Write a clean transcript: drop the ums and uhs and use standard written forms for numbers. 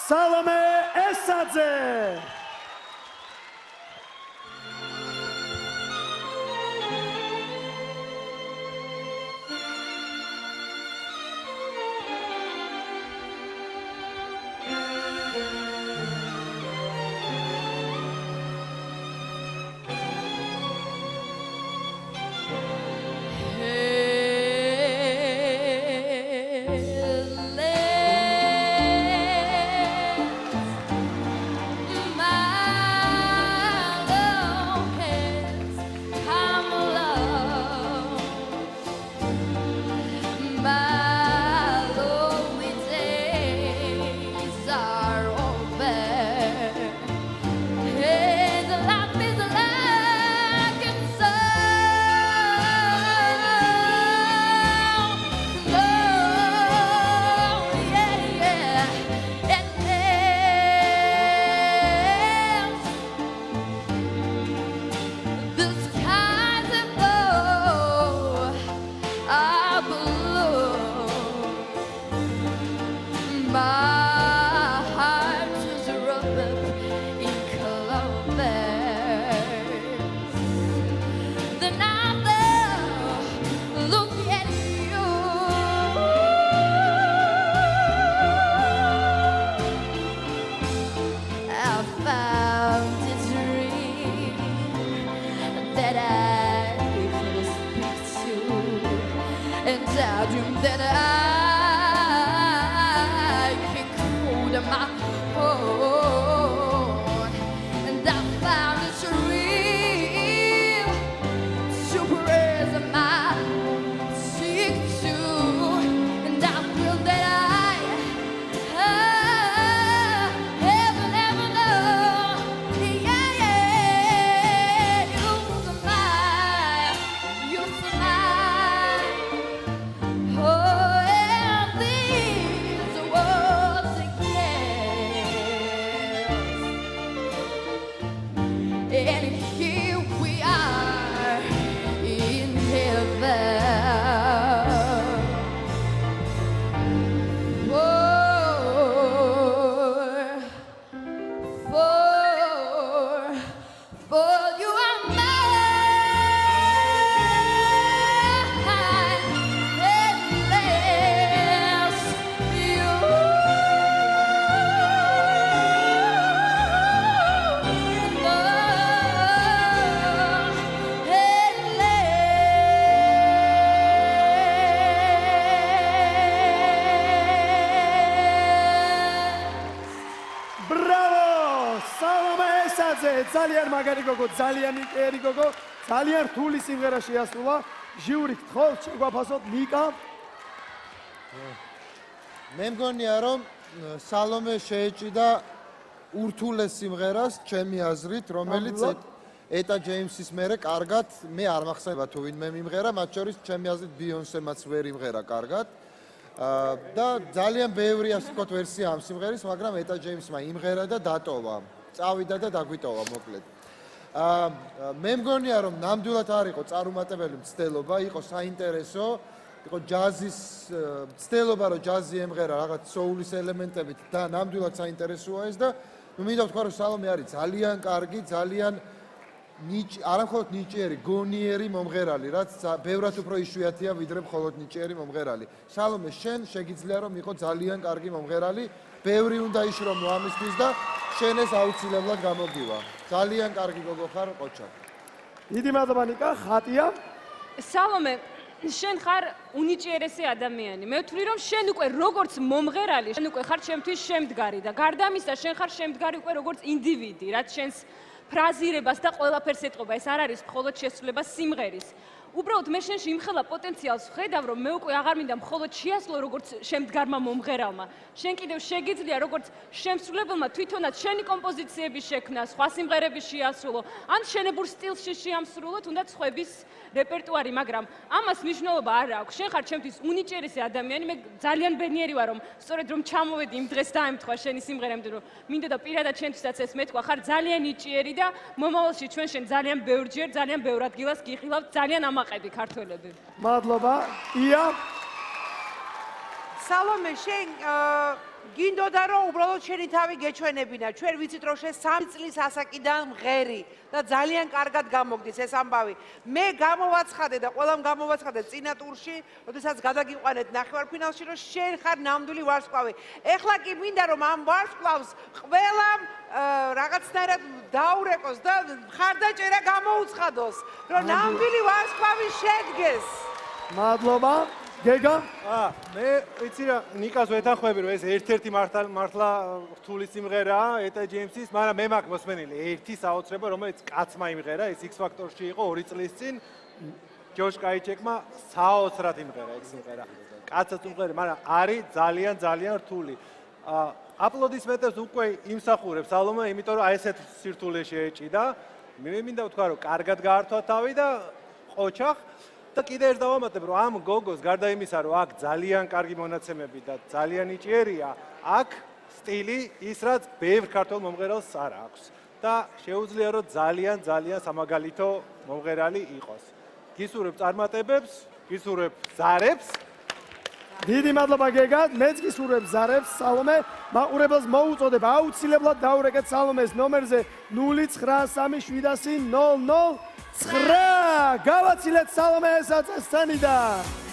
სალომე ესაძე. That I can hold my own, and I found it's real, super as my seek to, and I feel that I ever know, yeah, you're mine. And here we are in heaven. For you are mine, endless you. ძალიან მაგარი გოგო, ძალიან ნიჭიერი გოგო, ძალიან რთული სიმღერა შეასრულა. ჟიური გთხოვთ შეგვაფასოთ ნიკა. მე მგონია რომ სალომე შეეჭიდა ურთულეს სიმღერას ჩემი აზრით, რომელიც ეტა ჯეიმსის მერე კარგად მე არ მახსენდება თუ ვინმე მიმღერა, მათ შორის ჩემი აზრით ბიონსემაც ვერ იმღერა კარგად. და ძალიან ბევრი ასე ვთქვათ ვერსია ამ სიმღერის, მაგრამ ეტა ჯეიმსმა იმღერა და დატოვა. წავიდა და დაგვიტოვა მოკლედ. მე მგონია რომ ნამდვილად არ იყო წარუმატებელი მცდელობა, იყო საინტერესო, იყო ჯაზის მცდელობა, რომ ჯაზი ემღერა რაღაც სოულის ელემენტებით და ნამდვილად საინტერესოა ეს და მინდა ვთქვა რომ სალომე არის ძალიან კარგი, ძალიან არა მხოლოდ ნიჭიერი, გონიერი მომღერალი, რაც ბევრად უფრო იშვიათია ვიდრე მხოლოდ ნიჭიერი მომღერალი. სალომე, შენ შეგიძლია რომ იყო ძალიან კარგი მომღერალი, ბევრი უნდა იშრომო ამისთვის და შენ ეს აუცილებლად გამოგივა. ძალიან კარგი გოგო ხარ, ყოჩა. დიდი მადლობა ნიკა, ხატია. სალომე, შენ ხარ უნიჭიერესი ადამიანი. მე ვთვლი რომ შენ უკვე როგორც მომღერალი, შენ უკვე ხარ ჩემთვის შემდგარი და გარდა ამისა, შენ ხარ შემდგარი უკვე როგორც ინდივიდი, რაც შენს ფრაზირებას და ყველაფერს ეტყობა. ეს არ არის მხოლოდ შესრულება სიმღერის. უბრალოდ მე შენში იმხელა პოტენციალს ვხედავ, რომ მე უკვე აღარ მინდა მხოლოდ შეასრულო როგორც შემდგარმა მომღერალმა. შენ კიდევ შეგიძლია როგორც შემსრულებელმა თვითონაც შენი კომპოზიციების შექმნა, სხვა სიმღერების შეასრულო, ან შენებურ სტილში შეამსრულო, თუნდაც სხვების რეპერტუარი, მაგრამ ამას მნიშვნელობა არ აქვს. შენ ხარ ჩემთვის უნიჭიერესი ადამიანი, მე ძალიან ბედნიერი ვარ, რომ სწორედ რომ ჩამოვედი იმ დღეს დაემთხვა შენი სიმღერა, იმიტომ რომ მინდოდა პირადად შენთვისაც ეს მეთქვა, ხარ ძალიან ნიჭიერი და მომავალში ჩვენ შენ ძალიან ბევრჯერ, ძალიან ბევრ ადგილას გიხილავთ, ძალიან ამაყები ქართველები. მადლობა. ია. სალომე, შენ გინდოდა რომ უბრალოდ შენი თავი გეჩვენებინა. ჩვენ ვიცით რომ შენ 3 წლის ასაკიდან მღერი და ძალიან კარგად გამოგდის ეს ამბავი. მე გამოვაცხადე და ყველამ გამოვაცხადე წინა ტურში, როდესაც გადაგიყვანეთ ნახევარფინალში, რომ შენ ხარ ნამდვილი ვარსკვლავი. ეხლა კი მინდა რომ ამ ვარსკვლავს ყველამ რაღაცნაირად დაურეკოს და მხარდაჭერა გამოუცხადოს, რომ ნამდვილი ვარსკვლავი შედგეს. მადლობა. გეგა? მე ვიცი რა ნიკას ვეთანხმები რომ ეს ერთ-ერთი მართლა რთული სიმღერაა ეტა ჯეიმსის, მაგრამ მე მაქვს მოსმენილი ერთი საოცრება, რომელიც კაცმა იმღერა, ეს X Factor-ში იყო 2 წლის წინ. ჯოშ კაიჩეკმა საოცრად იმღერა ეს სიმღერა. კაცაც უმღერე, მაგრამ არის ძალიან რთული. აპლოდისმენტებს უკვე იმსახურებს სალომე, იმიტომ რომ აი ესეთ სირთულე შეეჭიდა. მე მინდა ვთქვა რომ კარგად გაართვა თავი და ყოჩახ და კიდე ერთ დავამატებ რომ ამ გოგოს გარდა იმისა რომ აქ ძალიან კარგი მონაცემები და ძალიან ნიჭიერია, აქ სტილი ის რაც ბევრ ქართულ მომღერალს არ აქვს და შეუძლია რომ ძალიან სამაგალითო მომღერალი იყოს. გისურვებ წარმატებებს, გისურვებ ზარებს. დიდი მადლობა გეგა, მეც გისურვებ ზარებს სალომე. მაყურებელს მოუწოდებ აუცილებლად დაურეკეთ სალომეს ნომერზე 0937000009. გავაცილეთ სალომე ესაცესთანიდან.